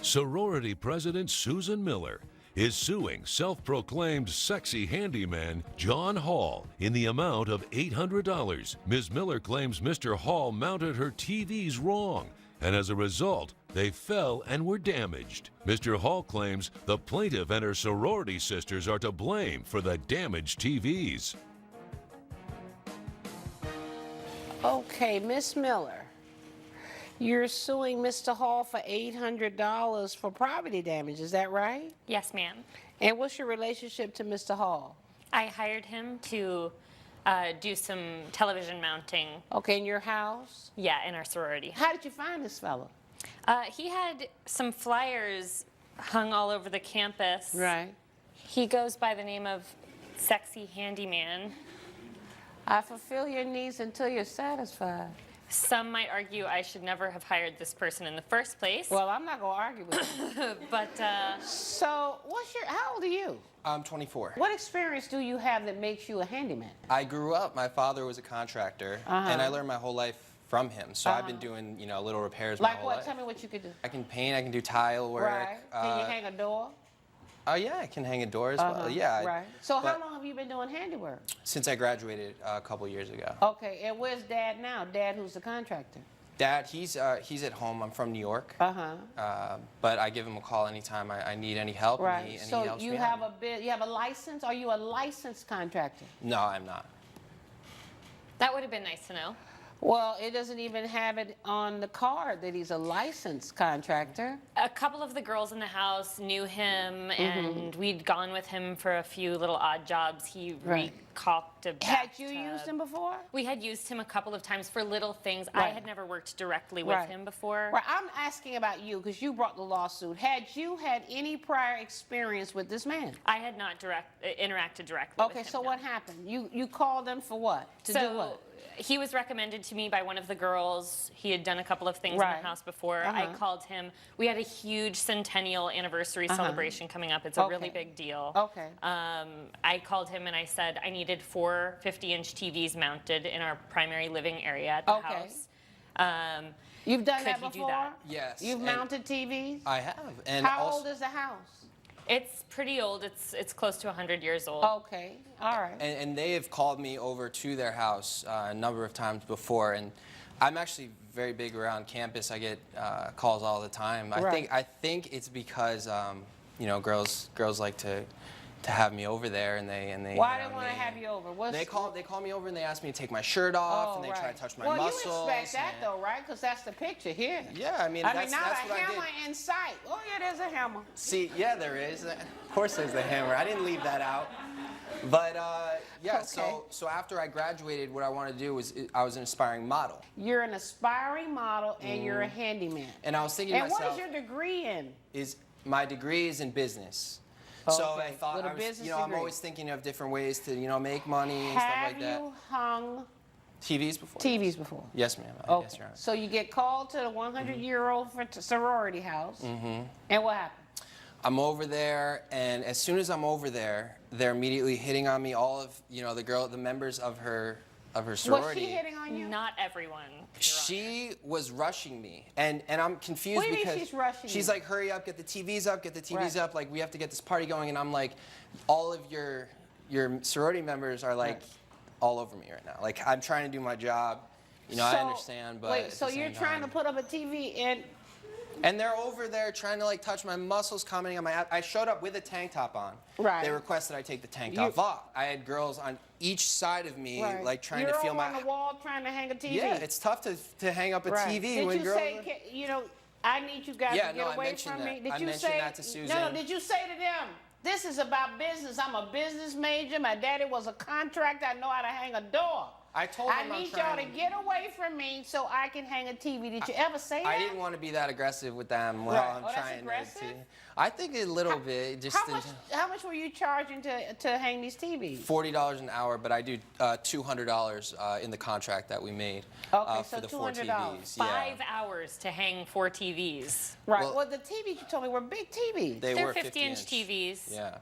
Sorority President Susan Miller is suing self-proclaimed sexy handyman John Hall in the amount of $800. Ms. Miller claims Mr. Hall mounted her TVs wrong, and as a result, they fell and were damaged. Mr. Hall claims the plaintiff and her sorority sisters are to blame for the damaged TVs. Okay, Miss Miller, you're suing Mr. Hall for $800 for property damage, is that right? Yes, ma'am. And what's your relationship to Mr. Hall? I hired him to do some television mounting. Okay, in your house? Yeah, in our sorority. How did you find this fellow? He had some flyers hung all over the campus. Right. He goes by the name of Sexy Handyman. I fulfill your needs until you're satisfied. Some might argue I should never have hired this person in the first place. Well, I'm not going to argue with you. But, So, how old are you? I'm 24. What experience do you have that makes you a handyman? I grew up, my father was a contractor, and I learned my whole life from him. So I've been doing, little repairs my Like whole what? life. Tell me what you could do. I can paint, I can do tile work. Right. Can you hang a door? Oh yeah, I can hang a door as well. Yeah. Right. So how long have you been doing handiwork? Since I graduated a couple years ago. Okay, and where's Dad now? Dad, who's the contractor? Dad, he's at home. I'm from New York. But I give him a call anytime I need any help. Right. And he So helps you me have out. you have a license? Are you a licensed contractor? No, I'm not. that would have been nice to know. Well, it doesn't even have it on the card that he's a licensed contractor. A couple of the girls in the house knew him, and we'd gone with him for a few little odd jobs. He recaulked a bathtub. Had you used him before? We had used him a couple of times for little things. I had never worked directly with him before. Right. I'm asking about you because you brought the lawsuit. Had you had any prior experience with this man? I had not interacted directly with him. Okay, so no. what happened? You called them for what? To do what? He was recommended to me by one of the girls. He had done a couple of things in the house before. I called him. We had a huge centennial anniversary celebration coming up. It's a really big deal. Okay. I called him and I said I needed 4 50-inch TVs mounted in our primary living area at the house. You've done that Could he before? do that? Yes. You've mounted TVs? I have. And How also, old is the house? It's pretty old. It's close to 100 years old. Okay, all right. And they have called me over to their house a number of times before, and I'm actually very big around campus. I get calls all the time. I think it's because girls like to have me over there, and they. Why do they want to have you over? They call me over and they ask me to take my shirt off, and they try to touch my muscles. Well, you expect that though, right? Because that's the picture here. Yeah, I mean not that's a what hammer I did. in sight. Oh yeah, there's a hammer. See, yeah, there is. Of course, there's the hammer. I didn't leave that out. But yeah, so after I graduated, what I wanted to do was I was an aspiring model. You're an aspiring model, and you're a handyman. And I was thinking to myself, what is your degree in? My degree is in business. So I thought I'm always thinking of different ways to make money and stuff like that. Have you hung TVs before? TVs before? Yes, ma'am. Okay. Yes, Your Honor. So you get called to the 100-year-old sorority house, and what happened? I'm over there, and as soon as I'm over there, they're immediately hitting on me. All of the members of her sorority. Was she hitting on you? Not everyone. She was rushing me, and I'm confused What do you mean because she's rushing she's you? like, hurry up, get the TVs up, get the TVs up, like we have to get this party going, and I'm like, all of your sorority members are like all over me right now. Like I'm trying to do my job, I understand, but wait, so you're trying to put up a TV and they're over there trying to like touch my muscles, commenting on my. I showed up with a tank top on. Right. They requested I take the tank top off. I had girls on each side of me, like trying to feel my. You're on the wall trying to hang a TV. Yeah, it's tough to hang up a TV Did when you girls. say, I need you guys to get away from me? Did I you mentioned say that to Susan. No, did you say to them, this is about business. I'm a business major. My daddy was a contractor. I know how to hang a door. I told them I need y'all to get away from me so I can hang a TV. Did you ever say that? I didn't want to be that aggressive with them while I'm trying aggressive? to. I think a little bit. Just how much were you charging to hang these TVs? $40 an hour, but I do $200 in the contract that we made so for the 4 $200. TVs. 5 hours to hang 4 TVs. Right. Well, the TVs you told me were big TVs. They're 50-inch TVs. Yeah.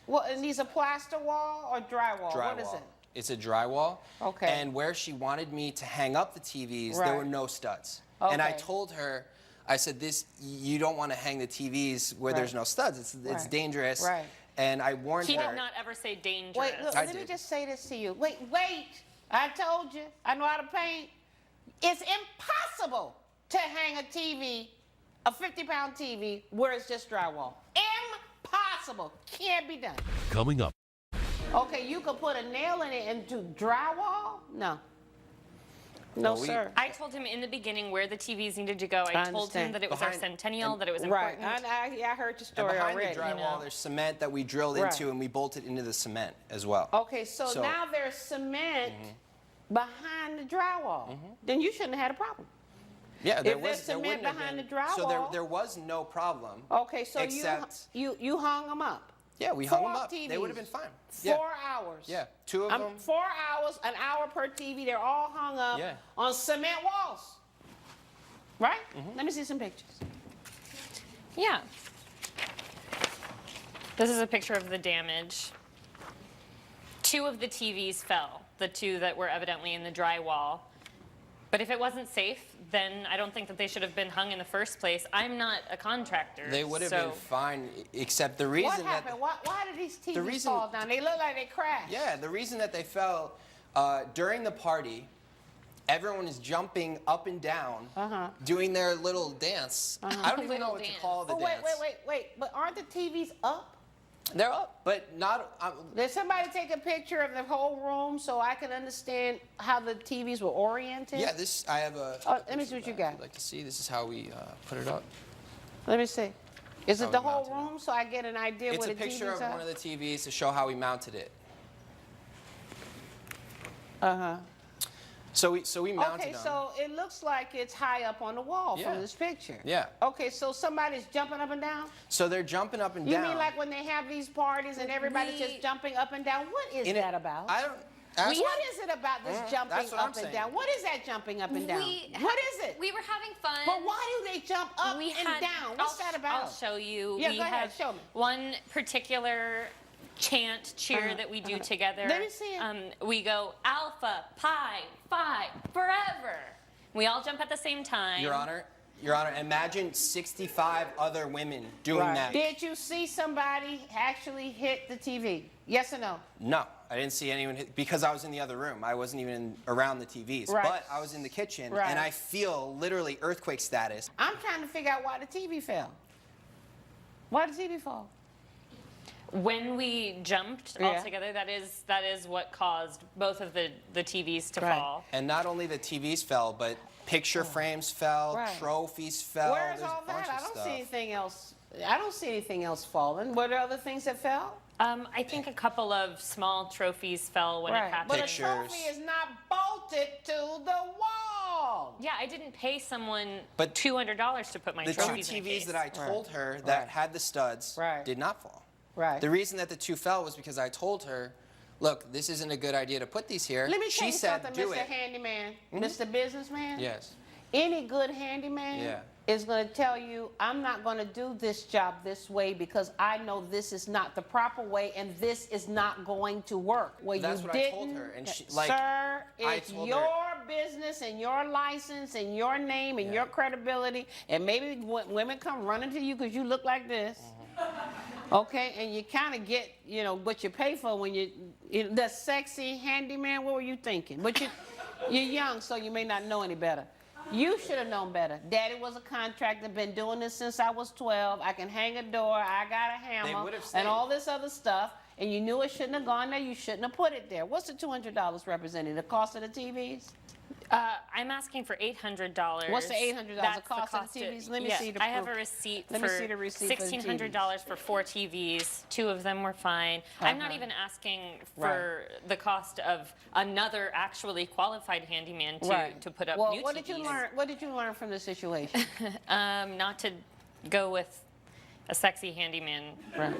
Well, and these are plaster wall or drywall? Drywall. What is it? It's a drywall. Okay. And where she wanted me to hang up the TVs, there were no studs. Okay. And I told her, I said, you don't want to hang the TVs where there's no studs. It's dangerous. Right. And I warned her. He did not ever say dangerous. Wait, look, let me just say this to you. Wait. I told you. I know how to paint. It's impossible to hang a TV, a 50-pound TV, where it's just drywall. Impossible. Can't be done. Coming up. Okay, you could put a nail in it and do drywall? No. No, sir. I told him in the beginning where the TVs needed to go. I told him that it was our centennial, that it was right. important. I heard your story behind already. the drywall, there's cement that we drilled into, and we bolted into the cement as well. Okay, so now there's cement behind the drywall. Then you shouldn't have had a problem. Yeah, there cement behind the drywall. So there was no problem. Okay, so except, you hung them up. Yeah, we hung them up. TVs. They would have been fine. 4 hours. Yeah, 2 of them. 4 hours, an hour per TV. They're all hung up on cement walls. Right? Let me see some pictures. Yeah. This is a picture of the damage. 2 of the TVs fell, the 2 that were evidently in the drywall. But if it wasn't safe, then I don't think that they should have been hung in the first place. I'm not a contractor. They would have been fine, except the reason What happened? Why did these TVs fall down? They look like they crashed. Yeah, the reason that they fell, during the party, everyone is jumping up and down, doing their little dance. I don't even know what to call the dance. Wait. But aren't the TVs up? They're up, but not... Did somebody take a picture of the whole room so I can understand how the TVs were oriented? Yeah, I have a... let me see what you got. I'd like to see. This is how we put it up. Let me see. Is it the whole room so I get an idea what the TVs are? It's a picture of one of the TVs to show how we mounted it. So we mounted them. Okay, so it looks like it's high up on the wall from this picture. Yeah. Okay, so somebody's jumping up and down? So they're jumping up and down. You mean like when they have these parties and everybody's just jumping up and down? What is that about? I don't... What is it about this jumping up and down? What is that jumping up and down? What is it? We were having fun. But why do they jump up and down? What's that about? I'll show you. Yeah, go ahead, show me. One particular cheer that we do together. Let me see it. We go Alpha, Pi, Phi, forever. We all jump at the same time. Your Honor, imagine 65 other women doing that. Did you see somebody actually hit the TV? Yes or no? No, I didn't see anyone hit, because I was in the other room. I wasn't even around the TVs. Right. But I was in the kitchen, and I feel literally earthquake status. I'm trying to figure out why the TV fell. Why did the TV fall? When we jumped all together, that is what caused both of the TVs to fall. And not only the TVs fell, but picture frames fell, trophies fell. Where's all that? I don't see anything else. I don't see anything else falling. Were there other things that fell? I think a couple of small trophies fell when it happened. But a trophy is not bolted to the wall. Yeah, I didn't pay someone $200 to put my trophies in a case. The 2 TVs that I told her that had the studs did not fall. Right. The reason that the 2 fell was because I told her, look, this isn't a good idea to put these here. Let me tell you something, do Mr. Handyman, Mr. Businessman. Yes. Any good handyman is going to tell you, I'm not going to do this job this way because I know this is not the proper way and this is not going to work. Well, that's what I told her. And she, like, sir, it's your business and your license and your name and your credibility. And maybe women come running to you because you look like this. Okay, and you kind of get, you know, what you pay for when the sexy handyman. What were you thinking? But you're young, so you may not know any better. You should have known better. Daddy was a contractor, been doing this since I was 12. I can hang a door, I got a hammer, and all this other stuff. And you knew it shouldn't have gone there. You shouldn't have put it there. What's the $200 representing? The cost of the TVs? I'm asking for $800. What's the $800? That's the cost of the TVs? Let me see the proof. I have a receipt for $1,600 for 4 TVs. 2 of them were fine. I'm not even asking for the cost of another actually qualified handyman to put up new TVs. What did you learn from the situation? Not to go with a sexy handyman.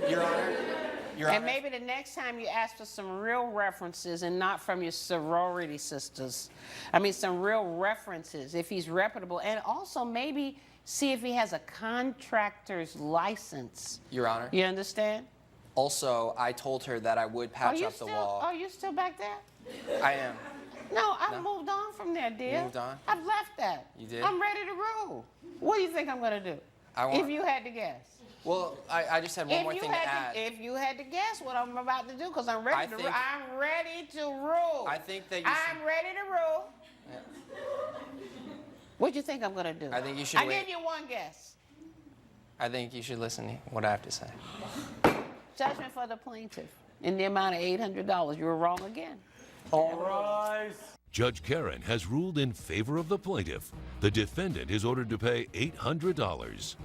Your Honor. And maybe the next time you ask for some real references and not from your sorority sisters. I mean, some real references, if he's reputable. And also maybe see if he has a contractor's license. Your Honor. You understand? Also, I told her that I would patch up the wall. Are you still back there? I am. No, I've moved on from there, dear. moved on? I've left that. You did? I'm ready to rule. What do you think I'm going to do? If you had to guess. Well, I just had one more thing to add. If you had to guess what I'm about to do, because I'm ready to rule. I'm ready to rule. I think that I'm ready to rule. Yeah. What do you think I'm going to do? I think you should I wait. give you one guess. I think you should listen to what I have to say. Judgment for the plaintiff in the amount of $800. You were wrong again. All rise. Judge Karen has ruled in favor of the plaintiff. The defendant is ordered to pay $800.